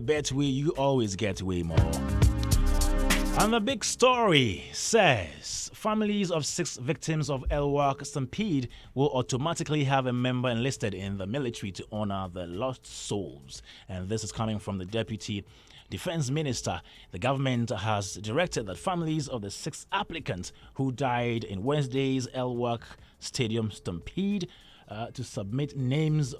Bet way you always get way more. And the big story says families of 6 victims of EI-Wak stampede will automatically have a member enlisted in the military to honor their lost souls. And this is coming from the Deputy Defense Minister. The government has directed that families of the 6 applicants who died in Wednesday's EI-Wak Stadium stampede to submit names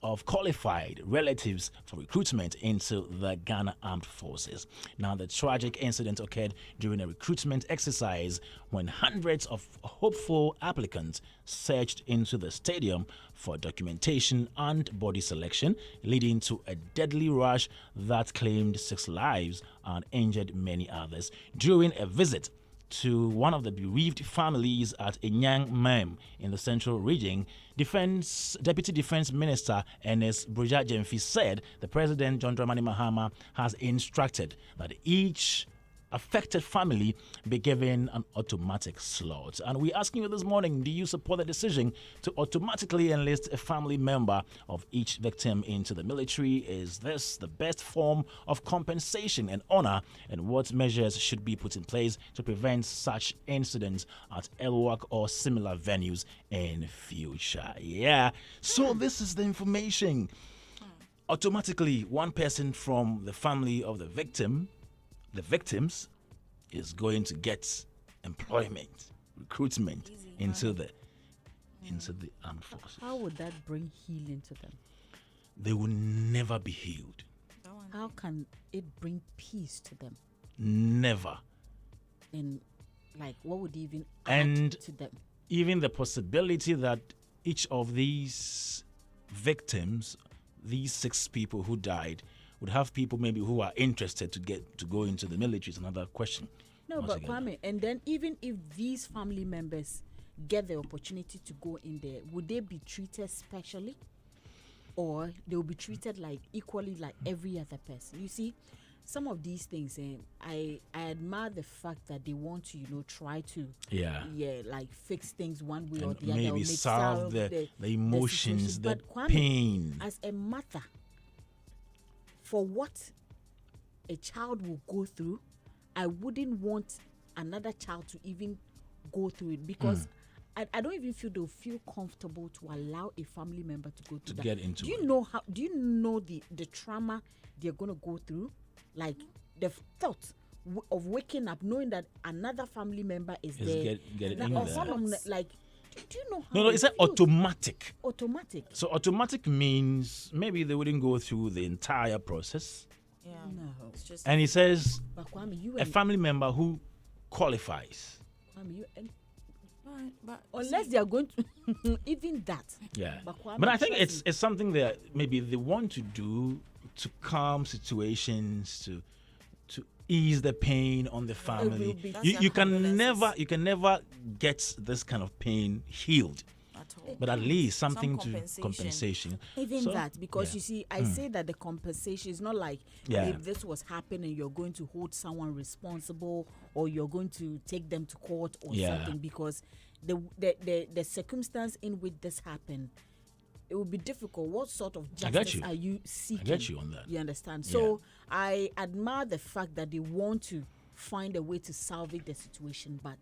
of qualified relatives for recruitment into the Ghana Armed Forces. Now, the tragic incident occurred during a recruitment exercise when hundreds of hopeful applicants searched into the stadium for documentation and body selection, leading to a deadly rush that claimed 6 lives and injured many others. During a visit to one of the bereaved families at Enyang Mem in the Central Region, Deputy Defense Minister Ernest Buja Jemfi said the President John Dramani Mahama has instructed that each affected family be given an automatic slot. And we're asking you this morning, do you support the decision to automatically enlist a family member of each victim into the military? Is this the best form of compensation and honor? And what measures should be put in place to prevent such incidents at EI-Wak or similar venues in future? Yeah, so this is the information. Automatically, one person from the family of the victims is going to get employment, recruitment into the armed forces. How would that bring healing to them? They will never be healed. How can it bring peace to them? Never. And what would even add to them? Even the possibility that each of these victims, these 6 people who died, would have people maybe who are interested to go into the military is another question. No, but Kwame, and then even if these family members get the opportunity to go in there, would they be treated specially? Or they will be treated equally like every other person? You see, some of these things, I admire the fact that they want to, try to fix things one way or the other. Maybe solve the emotions, the Kwame, pain. As a mother, for what a child will go through, I wouldn't want another child to even go through it, because I don't even feel they'll feel comfortable to allow a family member to go through that. Get into do you know the trauma they're going to go through? Like the thought of waking up knowing that another family member is there. Get Do you know how? No, it's automatic. Automatic. So automatic means maybe they wouldn't go through the entire process. Yeah. No. It's just And he says But Kwame, a family member who qualifies. Kwame, but unless they are going to even that. Yeah. Kwame, But I think it's something that maybe they want to do to calm situations, to ease the pain on the family. You can never get this kind of pain healed. at all. But at least something Some to compensation. Even So, that, because you see, I say that the compensation is not like if this was happening, you're going to hold someone responsible or you're going to take them to court or something, because the circumstance in which this happened, it will be difficult. What sort of justice are you seeking? I get you on that. You understand? So I admire the fact that they want to find a way to salvage the situation, but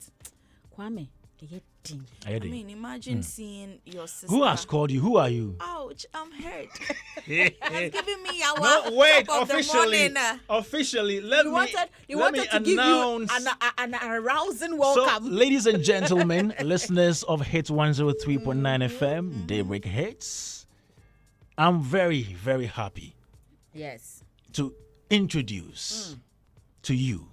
Kwame, I mean, imagine seeing your sister. Who has called you? Who are you? Ouch, I'm hurt. Has given me our No, wait, top of the officially, morning. officially, let me to give you an arousing welcome. So, ladies and gentlemen, listeners of Hitz 103.9 FM, Daybreak Hitz, I'm very, very happy to introduce to you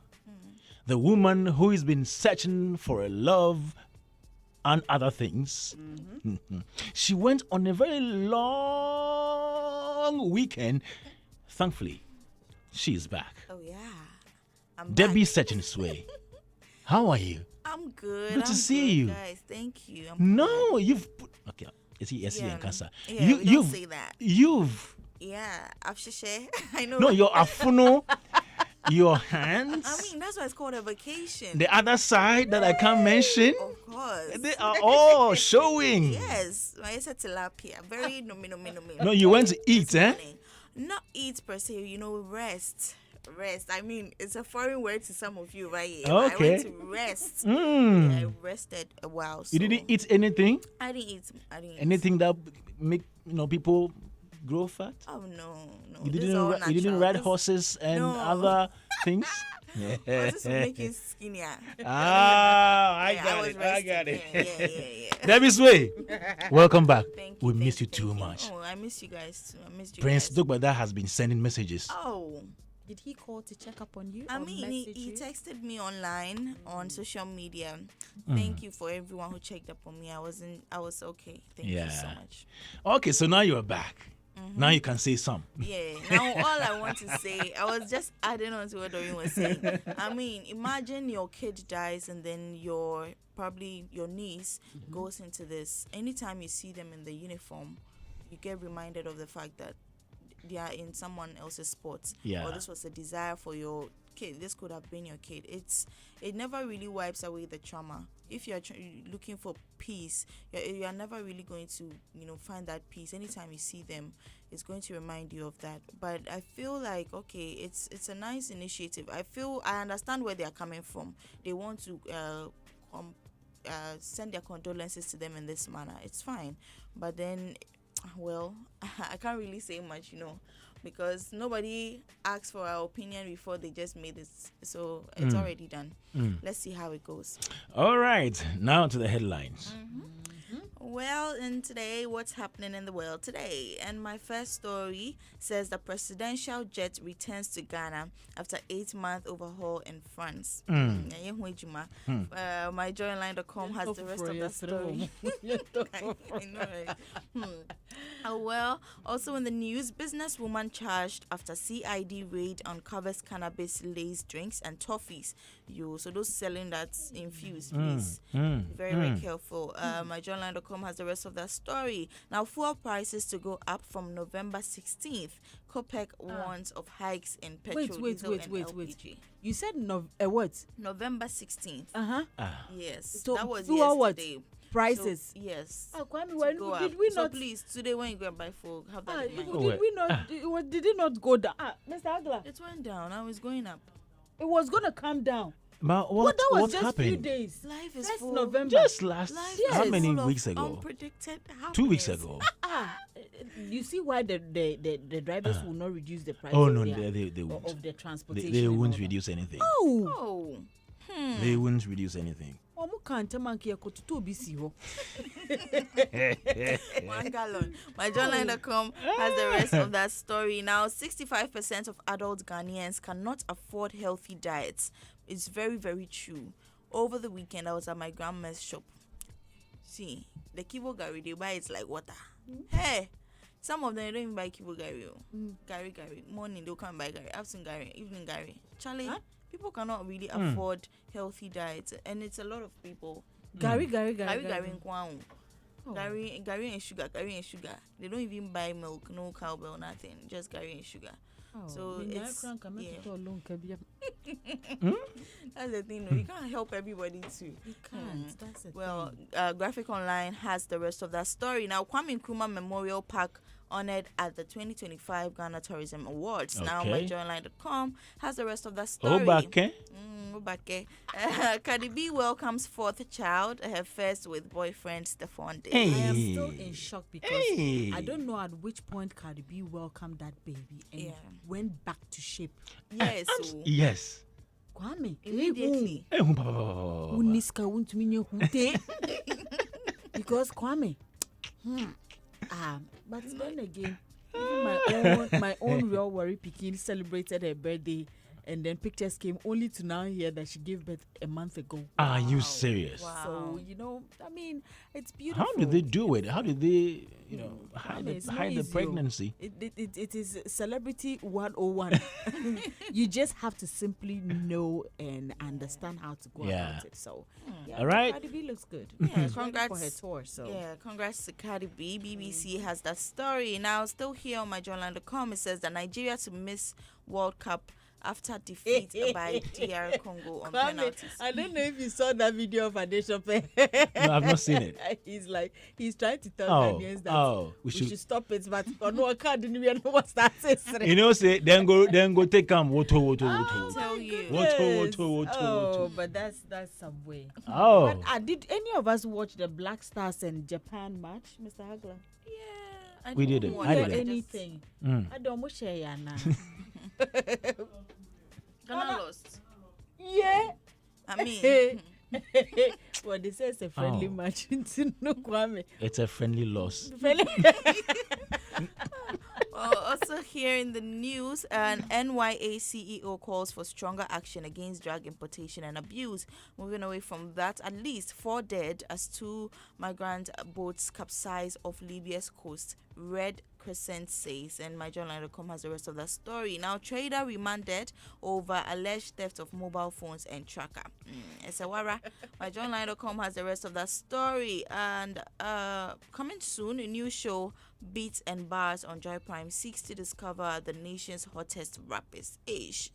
the woman who has been searching for a love and other things. She went on a very long weekend. Thankfully, she is back. Oh, yeah. Debbie Sechin-Sway. How are you? I'm good. Good to see you. Guys, thank you. You've put... Okay, is he and cancer? Yeah, we don't say that. I've shishe. I know. No, your afuno, your hands. I mean, that's why it's called a vacation. The other side that I can't mention. Of course. They are all showing. Yes. I said tilapia. Very no. No, you went to eat, eh? Not eat per se, rest. Rest. I mean, it's a foreign word to some of you, right? Okay. I went to rest. Yeah, I rested a while. So You didn't eat anything? I didn't eat. Anything that make people grow fat? Oh no. You This is all didn't natural. ride This- horses and No. other things? This will make you skinnier. I Yeah, got was it. I resting. got it. Yeah. Debbie Sway, welcome back. Thank We you. missed you thank too much. Oh, I miss you guys too. I missed you Prince guys. Dugbada has been sending messages. Oh. Did he call to check up on you? I or mean, message he you? texted me online on social media. Thank you for everyone who checked up on me. I was okay. Thank you so Yeah. much. Okay, so now you're back. Now you can say some. Yeah. Now all I want to say, I was just adding on to what Doreen was saying. I mean, imagine your kid dies and then probably your niece goes into this. Anytime you see them in the uniform, you get reminded of the fact that they are in someone else's sports. Yeah. Or this was a desire for your kid. This could have been your kid. It never really wipes away the trauma. If you're looking for peace, you are never really going to find that peace. Anytime you see them, it's going to remind you of that. But I feel like it's a nice initiative. I understand where they are coming from. They want to send their condolences to them in this manner. It's fine, but then, well, I can't really say much, because nobody asked for our opinion before they just made it. So it's already done. Let's see how it goes. All right, now to the headlines. Well, and today, what's happening in the world today? And my first story says the presidential jet returns to Ghana after 8-month overhaul in France. MyJoyline.com has the rest of the story. I know, right? Well, also in the news, businesswoman charged after CID raid uncovers cannabis-laced drinks and toffees. So those selling that's infused, please. Very, very careful. MyJoyline.com has the rest of that story. Now, fuel prices to go up from November 16th. COPEC warns of hikes in petrol, diesel, and LPG. You said what? November 16th. Yes, So that was fuel yesterday. Prices. So, yes. Kwame, Go up. did we So not? please, today when you go and buy food, have that in mind. Did we not? Did it not go down? Mr. Agla, It went down. Now it's going up. it was gonna come down. But But that was what just happened? few days. Life is First full. November. Just last, Life how is many full of weeks ago? Unpredicted 2 weeks happenings. ago. You see why the drivers will not reduce the price Oh, of, no, their, they won't. of the transportation. They and all won't that. reduce anything. Oh, They won't reduce anything. Omo kanta manki yakotutu obi si ho. 1 gallon. MyJoyline.com has the rest of that story. Now, 65% of adult Ghanaians cannot afford healthy diets. It's very, very true. Over the weekend, I was at my grandma's shop. See, the Kibo Gari, they buy it like water. Hey, some of them don't even buy Kibo Gari. Gari. Morning, they'll come buy Gari. Afternoon Gari. Evening Gari. Charlie, people cannot really afford healthy diets. And it's a lot of people. Gary. Gari and Kwang. Gari and sugar. They don't even buy milk, no cowbell, nothing. Just Gari and sugar. So it's that's the thing. No, you can't help everybody too. You can't. That's the Well, thing. Graphic Online has the rest of that story. Now, Kwame Nkrumah Memorial Park honored at the 2025 Ghana Tourism Awards. Now, Okay. MyJoyline.com has the rest of that story. Obake? Obake. Cardi B welcomes fourth child, her first with boyfriend Stephon Diggs. I am still in shock because Hey. I don't know at which point Cardi B welcomed that baby and went back to shape. Yes, so Yes. Kwame, immediately. Uniska wuntumi nye hute. Because Kwame, but then again, even my own real worry Pikin celebrated her birthday, and then pictures came only to now hear that she gave birth a month ago. Are you serious? So I mean, it's beautiful. How did they do it? How did they, hide It's not the easy, pregnancy? It is celebrity 101. You just have to simply know and understand how to go about it. So, All right. Cardi B looks good. Yeah, She's ready congrats for her tour. So, Yeah, congrats to Cardi B. BBC has that story. Now, still here on MyJoyline.com, it says that Nigeria to miss World Cup after defeat by DR Congo on penalties. I don't know if you saw that video of Adesope. No, I've not seen it. He's trying to tell Ghanaians that we should stop it, but no card didn't even know what's that. You know, say then go take woto. Tell you. Oh, but that's some way. Oh. But, did any of us watch the Black Stars and Japan match, Mr. Hagler? Yeah, We didn't. I didn't. Anything. I don't share ya now. Ghana lost. Yeah. I mean, well, they say it's a friendly match. No, Kwame. It's a friendly loss. Also here in the news, an NYA CEO calls for stronger action against drug importation and abuse. Moving away from that, at least 4 dead as 2 migrant boats capsize off Libya's coast, Red Crescent says, and myjournal.com has the rest of that story. Now, trader remanded over alleged theft of mobile phones and tracker. Esawara. myjournal.com has the rest of that story. And coming soon, a new show, Beats and Bars on Joy Prime, seeks to discover the nation's hottest rappers. Beats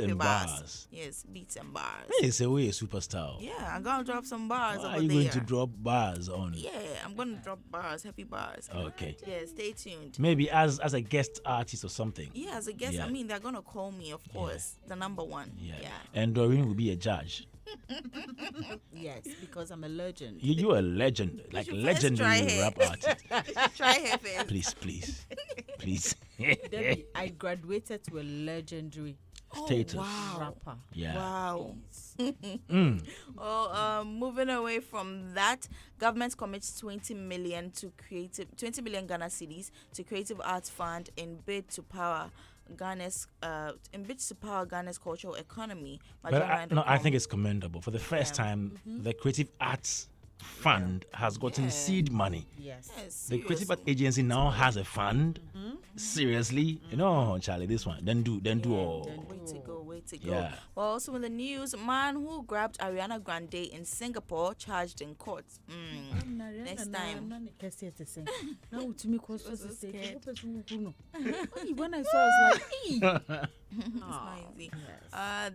and Bars. Yes, Beats and Bars. Hey, it's a way a superstar. Yeah, I'm gonna drop some bars Why over are you there. going to drop bars on? Yeah, I'm gonna drop bars, happy bars. Okay. Yeah, stay tuned. Maybe as a guest artist or something. Yeah, as a guest, Yeah. I mean, they're gonna call me, of course, the number one. Yeah. Yeah. And Doreen will be a judge. Yes, because I'm a legend. You're a legend, like should first legendary try rap artist. Try her first. Please. Debbie, I graduated to a legendary Status. Wow. rapper. Yeah. Wow. Mm. Well, moving away from that, government commits 20 million Ghana cedis to Creative Arts Fund in bid to power Ghana's cultural economy. But I think it's commendable. For the first time, the Creative Arts Fund has gotten seed money. Yes. The Creative Arts Agency now has a fund. Seriously? No, Charlie, this one. Then do all. Way to go. Yeah. Well, also in the news, man who grabbed Ariana Grande in Singapore charged in court. Next time. When I saw, I was like, It's noisy.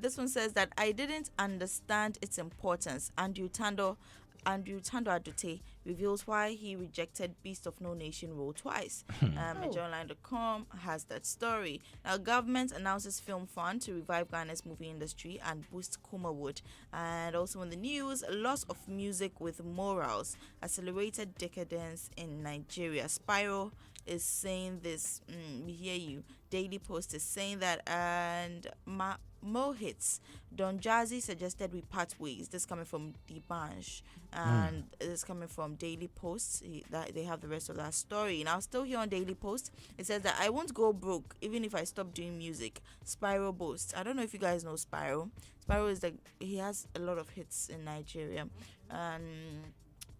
This one says that I didn't understand its importance. Andrew Tando Adute reveals why he rejected Beast of No Nation role twice. MajorLine.com has that story. Now, government announces film fund to revive Ghana's movie industry and boost Kumawood. And also in the news, loss of music with morals, accelerated decadence in Nigeria. Spyro is saying this. We hear you. Daily Post is saying that, and Mo Hitz. Don Jazzy suggested we part ways. This coming from Dibanj, and this coming from Daily Post. They have the rest of that story. Now, still here on Daily Post, it says that I won't go broke even if I stop doing music. Spyro boasts. I don't know if you guys know Spyro. Spyro is he has a lot of hits in Nigeria, and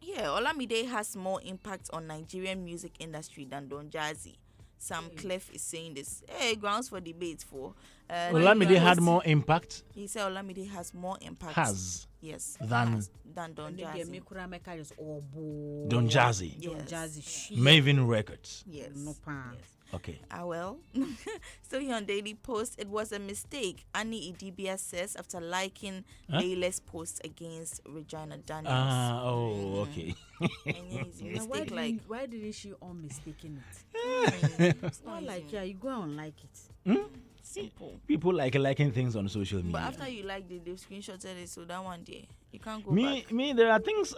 yeah, Olamide has more impact on Nigerian music industry than Don Jazzy. Sam Clef is saying this. Hey, grounds for debate for. Olamide had more impact. He said Olamide has more impact. Yes. Than Don Jazzy. Don Jazzy. Yes. Maven Records. Yes. Okay. Well, still here on Daily Post, it was a mistake. Annie Idibia says after liking Layla's post against Regina Daniels. Okay. Why didn't she own mistaking it? It's not like you go and like it. Simple. People liking things on social media. But after you like they've screenshotted it, so that one day you can't go back. Me, there are things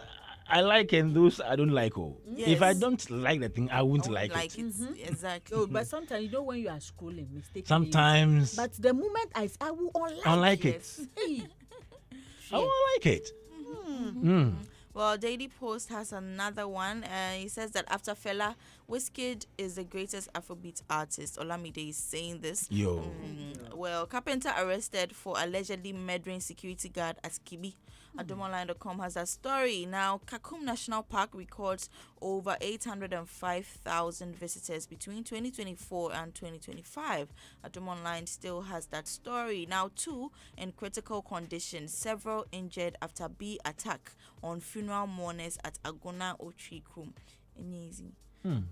I like and those I don't like. Yes. If I don't like the thing, I won't like it. Exactly. But sometimes when you are scrolling, mistakenly. Sometimes. But the moment I will unlike it. I won't like it. Well, Daily Post has another one. He says that after Fela, Wizkid is the greatest Afrobeat artist. Olamide is saying this. Well, Carpenter arrested for allegedly murdering security guard at Kibi. Adomonline.com has that story. Now, Kakum National Park records over 805,000 visitors between 2024 and 2025. Adomonline still has that story. Now, 2 in critical condition, several injured after bee attack on funeral mourners at Agona Otri Krum. Amazing.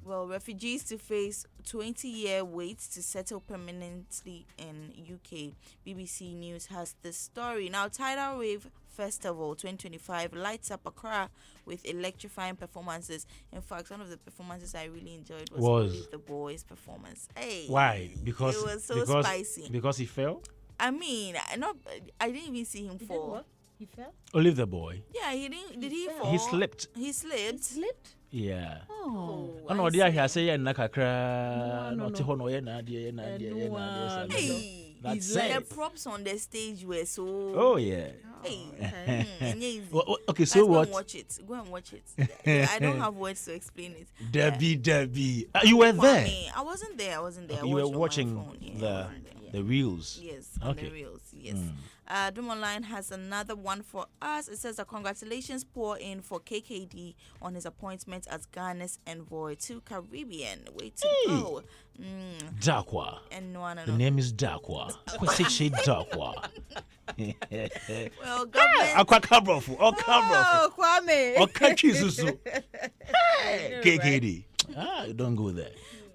Well, refugees to face 20-year wait to settle permanently in UK. BBC News has this story. Now, Tidal Wave Festival 2025 lights up Accra with electrifying performances. In fact, one of the performances I really enjoyed was Leave the Boys' performance. Hey, Why? Because it was so spicy. Because he fell? I mean, I didn't even see him fall. What? He fell? Leave the boy. Yeah, he didn't. Did he fall? He slipped. He slipped. Slipped? Yeah. Oh. No, dear, I say, yeah, nakakra. Hey, That's the it. props on the stage were so. Oh, yeah. Hey. Okay, so Let's what? Go and watch it. Go and watch it. I don't have words to explain it. Debbie. You were there. I wasn't there. You were watched on my watching phone. Yeah, I wasn't there. the reels. Yes, on the reels. Yes. Doom Online has another one for us. It says, congratulations pour in for KKD on his appointment as Ghana's envoy to Caribbean. Way to go. Dakwa. And no. The name is Dakwa. Kwesiche Dakwa. Well, government. Oh, Kwame. KKD. Don't go there.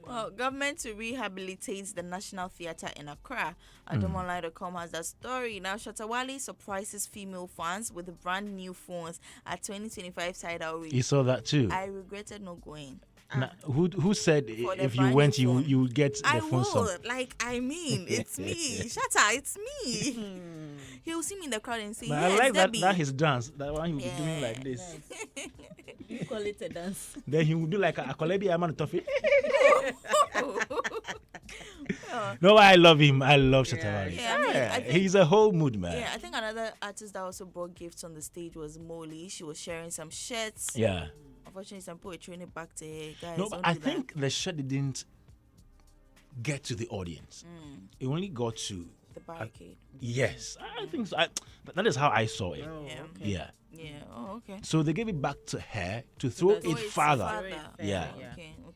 Well, government to rehabilitate the National Theatre in Accra. Adomonline.com has that story. Now, Shatawale surprises female fans with brand new phones at 2025 Tidal Wave. You saw that too. I regretted not going. Now, who said if you brand went, new you would get the I phone song? would. It's me. Shatta, it's me. He'll see me in the crowd and say, But yes, I like Debbie. that his dance. That one he would be doing like this. You call it a dance. Then he would do like a kolebi aman toffee. No, I love him. I love Shatawale. Yeah, I think- He's a whole mood man. Yeah, I think another artist that also brought gifts on the stage was Molly. She was sharing some shirts. Yeah. Unfortunately, some people were throwing it back to her. Guys, No, but don't I do that. think the shirt didn't get to the audience. It only got to The barricade. yes. I think so. That is how I saw it. Yeah. Yeah. Yeah. Oh, okay. So they gave it back to her to throw that's- it Oh, it's farther. Yeah.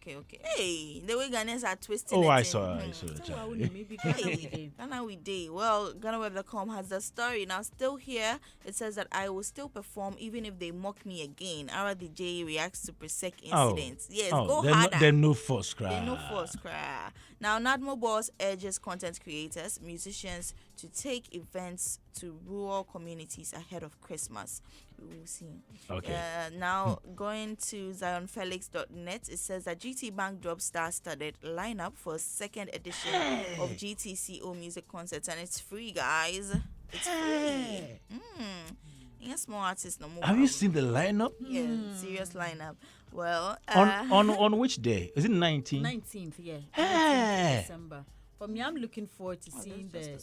Okay. Hey, the way Ghanaians are twisting Oh, it I in. saw Hmm. the So why child. wouldn't maybe go Hey, Ghana we day. Well, GhanaWeb.com has the story. Now, still here, it says that I will still perform even if they mock me again. RDJ reacts to Presec incidents. Yes, go harder. Then no force cry. They no force cry. Now, Nadmo Boss urges content creators, musicians to take events to rural communities ahead of Christmas. We will see. Okay. Now, going to zionfelix.net, it says that GT Bank drops star-studded lineup for second edition of GTCO music concerts, and it's free, guys. It's free. Yes, small artists no more. Have you seen the lineup? Yeah, serious lineup. Well, On which day? Is it 19? 19th, yeah. Hey. 19th December. For me, I'm looking forward to seeing the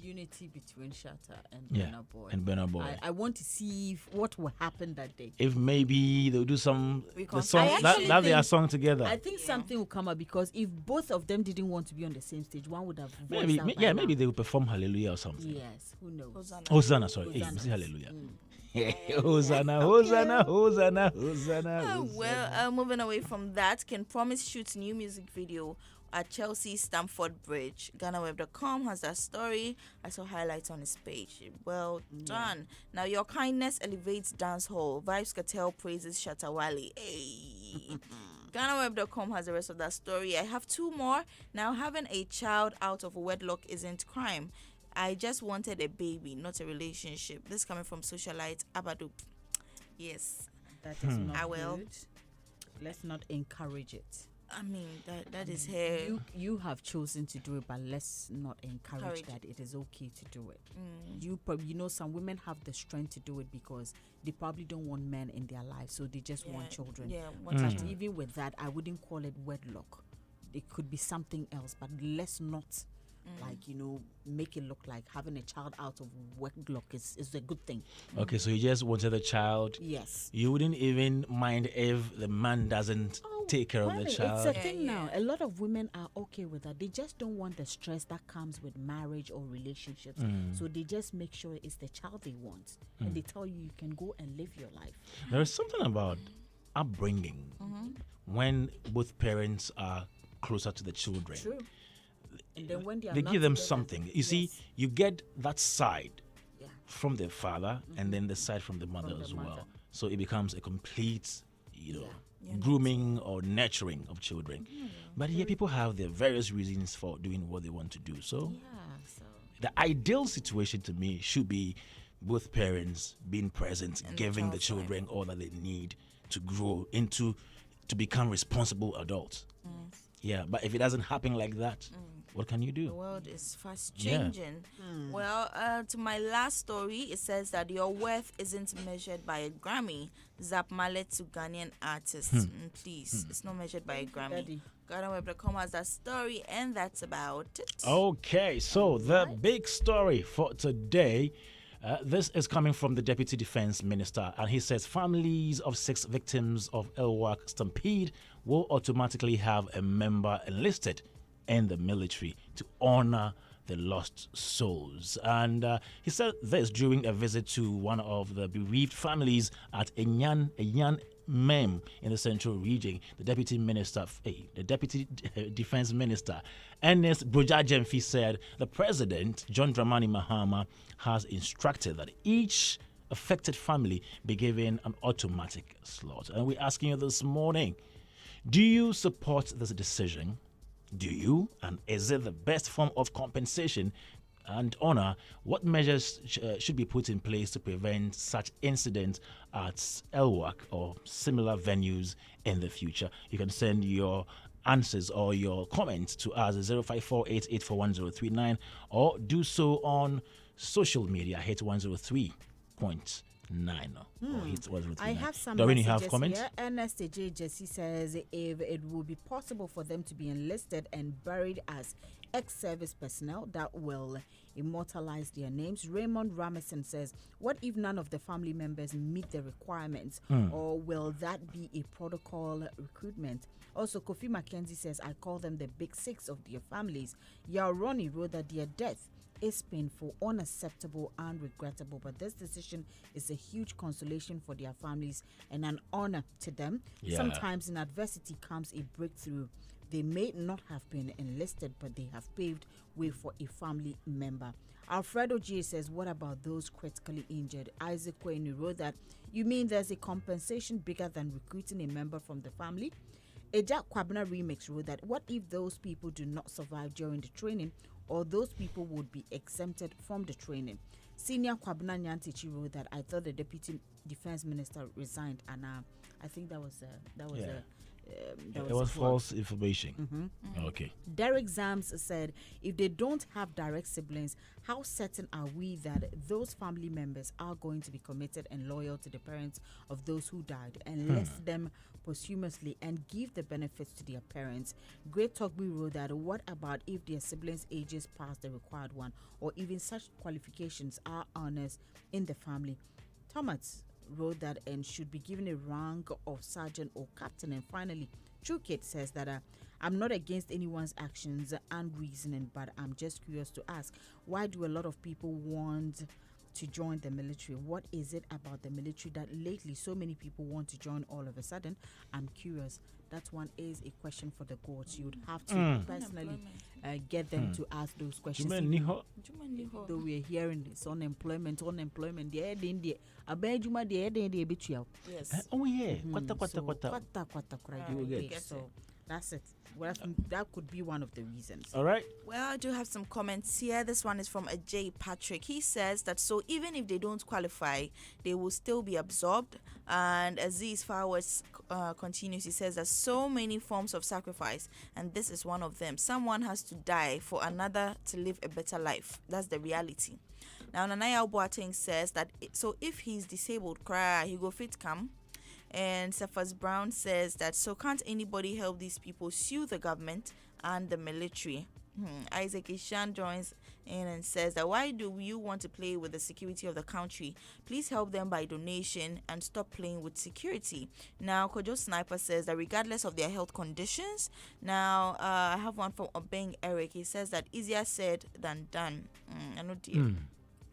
unity between Shatta and Burna Boy. And Burna Boy. I want to see what will happen that day. If maybe they'll do the song I actually that their think- song together. I think something will come up because if both of them didn't want to be on the same stage, one would have voiced Maybe out by now. maybe they will perform Hallelujah or something. Yes, who knows? Hosanna, sorry. Hey, Hosanna. say Hallelujah. Hosanna, Hosanna, Hosanna, Hosanna. Well, moving away from that, Can Promise shoots new music video at Chelsea Stamford Bridge. GhanaWeb.com has that story. I saw highlights on his page. Well done. Now, Your Kindness elevates dance hall. Vibes Cartel praises Shatawale. Hey. GhanaWeb.com has the rest of that story. I have two more. Now, having a child out of wedlock isn't crime. I just wanted a baby, not a relationship. This coming from socialite Abadu. Yes. That is not I will. good. Let's not encourage it. I mean, that is her. You have chosen to do it, but let's not encourage that it is okay to do it. You know, some women have the strength to do it because they probably don't want men in their lives, so they just want children. Yeah, But even with that, I wouldn't call it wedlock. It could be something else, but let's not make it look like having a child out of wedlock is a good thing. Okay, so you just wanted a child. Yes. You wouldn't even mind if the man doesn't take care of the It's child. a thing now. A lot of women are okay with that. They just don't want the stress that comes with marriage or relationships. So they just make sure it's the child they want. And they tell you can go and live your life. There is something about upbringing when both parents are closer to the children. True. And then when They give them something. You see, you get that side Yeah. from the father and then the side from the mother From the as well. mother. So it becomes a complete, grooming or nurturing of children. But here people have their various reasons for doing what they want to do. So the ideal situation to me should be both parents being present, giving the children all that they need to grow into, to become responsible adults. Yeah, but if it doesn't happen like that, what can you do? The world is fast changing. Well, to my last story, it says that your worth isn't measured by a Grammy. Zap Mallet to Ghanaian artists. Please, it's not measured by a Grammy. GhanaWeb.com has that story, and that's about it. Okay, so the big story for today. This is coming from the Deputy Defense Minister, and he says families of 6 victims of EI-Wak stampede will automatically have a member enlisted in the military to honor the lost souls. And he said this during a visit to one of the bereaved families at Enyan Mem in the Central Region. The Deputy Defense Minister, Ernest Brojajemfi, said the President, John Dramani Mahama, has instructed that each affected family be given an automatic slot. And we're asking you this morning, do you support this decision? Do you? And is it the best form of compensation and honor? What measures should be put in place to prevent such incidents at EI-Wak or similar venues in the future? You can send your answers or your comments to us at 05488411039 or do so on social media, Hit 103.9. I have some Doreen, you messages have comments? here. Ernest J. Jesse says if it will be possible for them to be enlisted and buried as ex-service personnel, that will immortalize their names. Raymond Ramison says, what if none of the family members meet the requirements, or will that be a protocol recruitment? Also, Kofi Mackenzie says, I call them the big 6 of their families. Yao Ronnie wrote that their death is painful, unacceptable, and regrettable, but this decision is a huge consolation for their families and an honor to them. Sometimes in adversity comes a breakthrough. They may not have been enlisted, but they have paved way for a family member. Alfredo G says, what about those critically injured? Isaac Kwenu wrote that, you mean there's a compensation bigger than recruiting a member from the family? Eja Kwabna Remix wrote that, what if those people do not survive during the training, or those people would be exempted from the training? Senior Kwabna Nyantichi wrote that, I thought the Deputy Defense Minister resigned, and I think that was it was false information. Okay. Derek Zams said, if they don't have direct siblings, how certain are we that those family members are going to be committed and loyal to the parents of those who died, and list them posthumously and give the benefits to their parents? Great Togby wrote that, what about if their siblings' ages past the required one, or even such qualifications are honors in the family? Thomas wrote that, and should be given a rank of sergeant or captain. And finally, True Kid says that I'm not against anyone's actions and reasoning, but I'm just curious to ask, why do a lot of people want to join the military? What is it about the military that lately so many people want to join all of a sudden? I'm curious. That one is a question for the gods. You would have to personally get them to ask those questions. Though we're hearing this unemployment. Yes. Oh yeah. So that's it. Well, that could be one of the reasons. All right. Well, I do have some comments here. This one is from a J. Patrick. He says that so even if they don't qualify, they will still be absorbed. And Aziz Fawaz continues. He says there's so many forms of sacrifice, and this is one of them. Someone has to die for another to live a better life. That's the reality. Now, Nanaya Boateng says that so if he's disabled, cry, he go fit come. And Cephas Brown says that so can't anybody help these people sue the government and the military? Isaac Ishan joins in and says that why do you want to play with the security of the country? Please help them by donation and stop playing with security. Now, Kojo Sniper says that regardless of their health conditions. Now, I have one from Obeng Eric. He says that easier said than done. I know dear.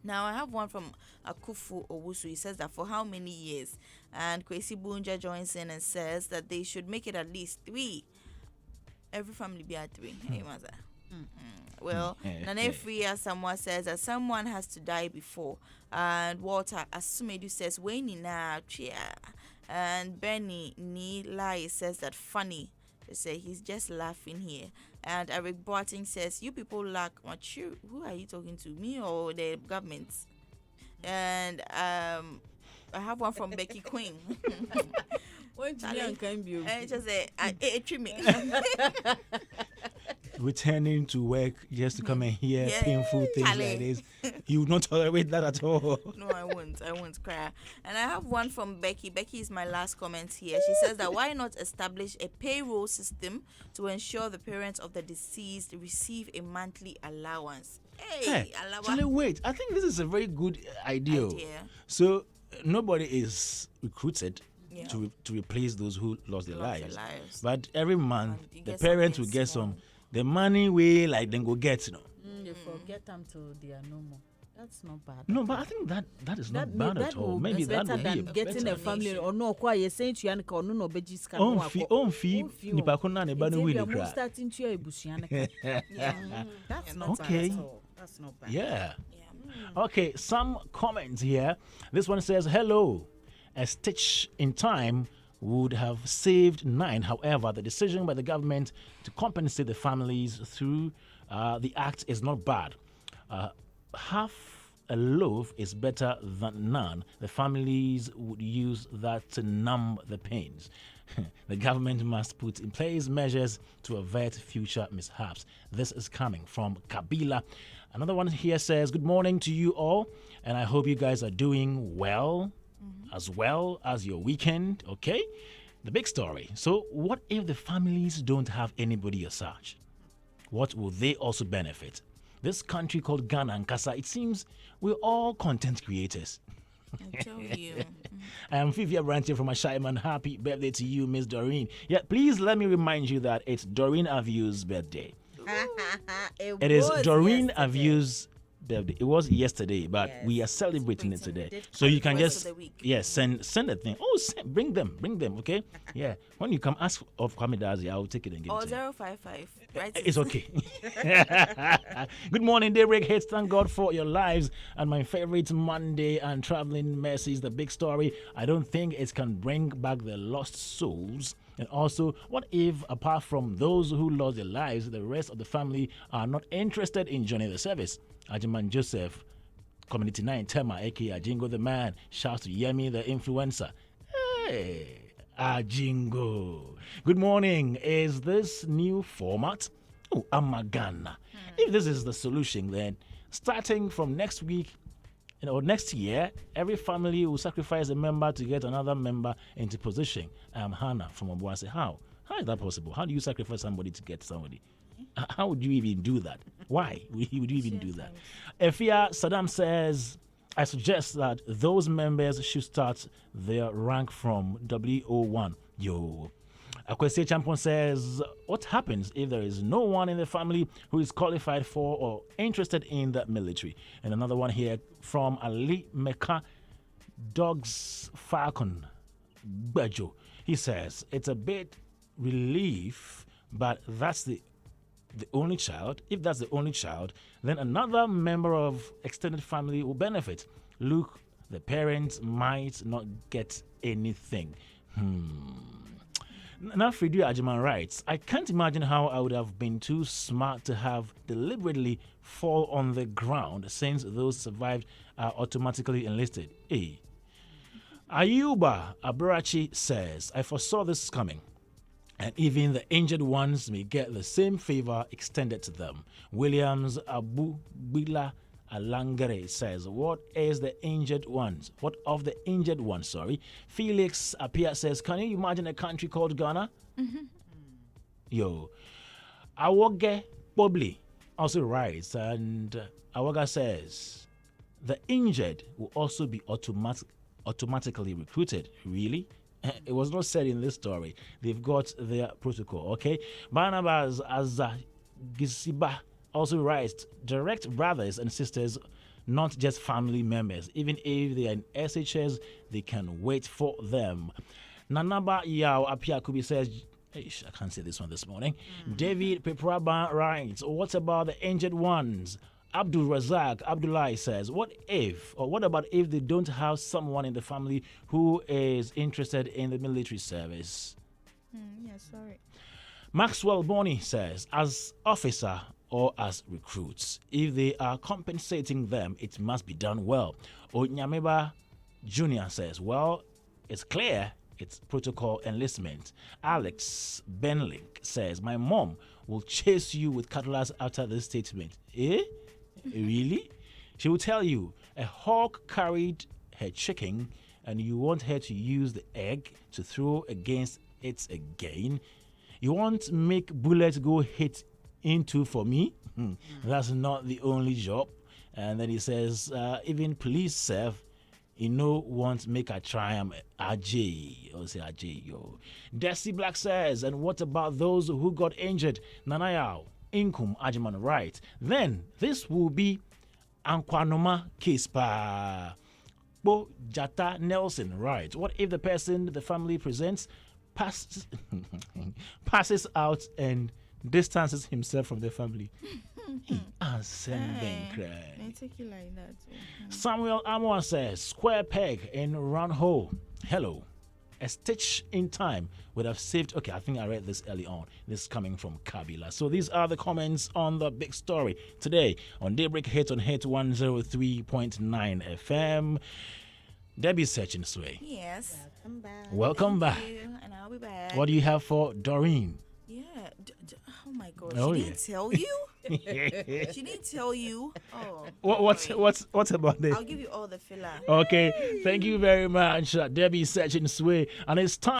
Now, I have one from Akufu Owusu. He says that for how many years? And Kwesi Bunja joins in and says that they should make it at least 3. Every family be at 3. Hey, Maza. Well, Nane Freya someone says that someone has to die before. And Walter Asumedu says, Weni na chia. And Benny Nilai says that funny. They say he's just laughing here. And Eric Boating says, you people lack mature. Who are you talking to? Me or the government? And I have one from Becky Queen. Just say, treat me. Returning to work just to come and hear painful things like this. You would not tolerate that at all. No, I won't cry. And I have one from Becky. Becky is my last comment here. She says that why not establish a payroll system to ensure the parents of the deceased receive a monthly allowance? Hey, Charlie, wait. I think this is a very good idea. So nobody is recruited to replace those who lost their lives. But every month, the parents will get some. The money we like then go get, They forget them till they are no more. That's not bad. No, but I think that is not bad at all. Maybe that would be getting a family or no kwa ye saying to yanka or no bejis can own fee nipa ko na ne ba no we dey starting to your busianaka. That's not bad at all. That's not bad. Yeah. Okay, some comments here. This one says, hello. A stitch in time would have saved 9. However, the decision by the government to compensate the families through the act is not bad. Half a loaf is better than none. The families would use that to numb the pains. The government must put in place measures to avert future mishaps. This is coming from Kabila. Another one here says, good morning to you all, and I hope you guys are doing well as your weekend, okay? The big story. So what if the families don't have anybody as such? What will they also benefit? This country called Ghana and Kasa, it seems we're all content creators. I tell you. I am Fivia Branche from Ashaiman. Happy birthday to you, Miss Doreen. Yeah, please let me remind you that it's Doreen Avio's birthday. It is Doreen Avio's birthday. It was yesterday, but we are celebrating it today. So you can just send a thing. Oh, bring them, okay? Yeah. When you come ask of Kwame Dadzie, I'll take it and give it to you. 055. Right? It's okay. Good morning, DaybreakHitz. Thank God for your lives and my favorite Monday and traveling mercies. The big story. I don't think it can bring back the lost souls. And also, what if, apart from those who lost their lives, the rest of the family are not interested in joining the service? Ajiman Joseph, Community 9 Tema, aka Ajingo the man, shouts to Yemi the influencer. Hey, Ajingo. Good morning. Is this new format? Oh, Amagana. If this is the solution, then starting from next week, or next year, every family will sacrifice a member to get another member into position. I'm Hannah from Obuasi. How is that possible? How do you sacrifice somebody to get somebody? How would you even do that? Why would you even do that? Efia Saddam says, I suggest that those members should start their rank from W01. Yo. Akwese Champion says, what happens if there is no one in the family who is qualified for or interested in the military? And another one here from Ali Mecca Dogs Falcon Bejo. He says, it's a bit relief, but that's the only child. If that's the only child, then another member of extended family will benefit. Look, the parents might not get anything. Now, Fridu Ajiman writes, I can't imagine how I would have been too smart to have deliberately fall on the ground since those survived are automatically enlisted. Hey. Ayuba Aburachi says, I foresaw this coming, and even the injured ones may get the same favor extended to them. Williams Abu Bila Alangere says, what of the injured ones? Sorry. Felix Apia says, can you imagine a country called Ghana? Yo. Awoge Bobli also writes, and Awoga says, the injured will also be automatically recruited. Really? It was not said in this story. They've got their protocol, okay? Barnabas Azagisiba also writes, direct brothers and sisters, not just family members. Even if they are in SHS, they can wait for them. Nanaba Yao Apiakubi says, I can't say this one this morning. David Pepraba writes, what about the injured ones? Abdul Razak Abdullah says, what about if they don't have someone in the family who is interested in the military service? Sorry. Maxwell Bonny says, as officer or as recruits, if they are compensating them, it must be done well. Onyameba Jr. says, well, it's clear it's protocol enlistment. Alex Benlink says, my mom will chase you with cutlass after this statement. Eh? Really? She will tell you a hawk carried her chicken and you want her to use the egg to throw against it again. You won't make bullets go hit into for me? That's not the only job. And then he says, even police serve, won't make a triumph. Ajay, or say Ajay, yo. Desi Black says, and what about those who got injured? Nanayao, Inkum, Ajiman, right. Then this will be Ankwanoma case pa. Bo Jata Nelson, right. What if the person the family presents passes out and distances himself from the family? They take you like that. Samuel Amor says, square peg in round hole. Hello. A stitch in time would have saved. Okay, I think I read this early on. This is coming from Kabila. So these are the comments on the big story today on Daybreak Hit on Hit 103.9 FM. Debbie Searching Sway. Yes. Welcome back. Welcome back. Thank you, and I'll be back. What do you have for Doreen? Yeah. Oh my God. Oh, she yeah. didn't tell you? She didn't tell you? Oh. What's about this? I'll give you all the filler. Okay, thank you very much, Debbie Searching Sway. And it's time.